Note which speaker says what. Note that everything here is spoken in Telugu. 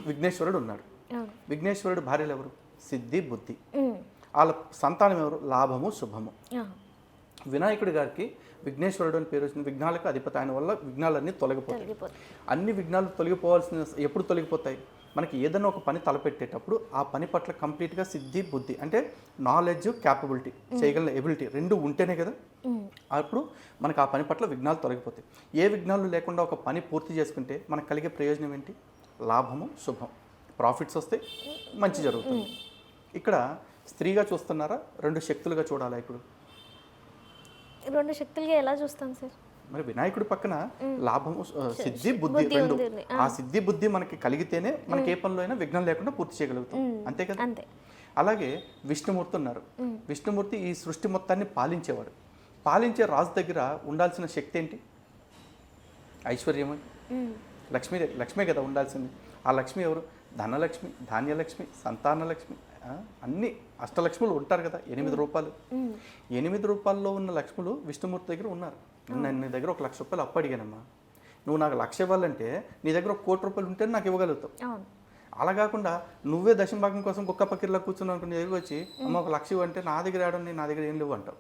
Speaker 1: విఘ్నేశ్వరుడు ఉన్నాడు.
Speaker 2: అవును.
Speaker 1: విఘ్నేశ్వరుడు భార్యలు ఎవరు? సిద్ధి, బుద్ధి. వాళ్ళ సంతానం ఎవరు? లాభము, శుభము.
Speaker 2: ఆ,
Speaker 1: వినాయకుడి గారికి విఘ్నేశ్వరుడు అని పేరు వచ్చింది. విఘ్నాలకు అధిపతి. ఆయన వల్ల విఘ్నాలన్నీ తొలగిపోతాయి.
Speaker 2: తొలగిపోతుంది.
Speaker 1: అన్ని విఘ్నాలు తొలగిపోవాల్సిన ఎప్పుడు తొలగిపోతాయి? మనకి ఏదైనా ఒక పని తలపెట్టేటప్పుడు ఆ పని పట్ల కంప్లీట్గా సిద్ధి, బుద్ధి అంటే నాలెడ్జ్, క్యాపబిలిటీ, చేయగల ఎబిలిటీ రెండు ఉంటేనే కదా అప్పుడు మనకు ఆ పని పట్ల విఘ్నాలు తొలగిపోతాయి. ఏ విఘ్నాలు లేకుండా ఒక పని పూర్తి చేసుకుంటే మనకు కలిగే ప్రయోజనం ఏంటి? లాభము, శుభం, ప్రాఫిట్స్ వస్తే మంచి జరుగుతుంది. ఇక్కడ స్త్రీగా చూస్తున్నారా, రెండు శక్తులుగా చూడాలా? ఇప్పుడు
Speaker 2: రెండు శక్తులుగా ఎలా చూస్తాం సార్?
Speaker 1: మరి వినాయకుడి పక్కన లాభము, సిద్ధి, బుద్ధి రెండు. ఆ సిద్ధి, బుద్ధి మనకి కలిగితేనే మనకి ఏ పనిలో అయినా విఘ్నం లేకుండా పూర్తి చేయగలుగుతాం. అంతే కదా.
Speaker 2: అంతే.
Speaker 1: అలాగే విష్ణుమూర్తి ఉన్నారు. విష్ణుమూర్తి ఈ సృష్టి మొత్తాన్ని పాలించేవాడు. పాలించే రాజు దగ్గర ఉండాల్సిన శక్తి ఏంటి? ఐశ్వర్యమే, లక్ష్మే కదా ఉండాల్సింది. ఆ లక్ష్మి ఎవరు? ధనలక్ష్మి, ధాన్యలక్ష్మి, సంతానలక్ష్మి, అన్ని అష్టలక్ష్ములు ఉంటారు కదా. 8 రూపాయలు. 8 రూపాయల్లో ఉన్న లక్ష్ములు విష్ణుమూర్తి దగ్గర ఉన్నారు. నేను నీ దగ్గర 1,00,000 రూపాయలు అప్పు అడిగానమ్మా, నువ్వు నాకు 1,00,000 ఇవ్వాలంటే నీ దగ్గర 1,00,00,000 రూపాయలు ఉంటే నాకు ఇవ్వగలుగుతావు.
Speaker 2: అవును.
Speaker 1: అలా కాకుండా నువ్వే దశంభాగం కోసం కుక్క పక్కిరిలా కూర్చున్నావు అనుకో, నీ దగ్గర వచ్చి అమ్మ 1,00,000 ఇవ్వు అంటే నా దగ్గర ఆడండి, నా దగ్గర ఏం లేవు అంటావు.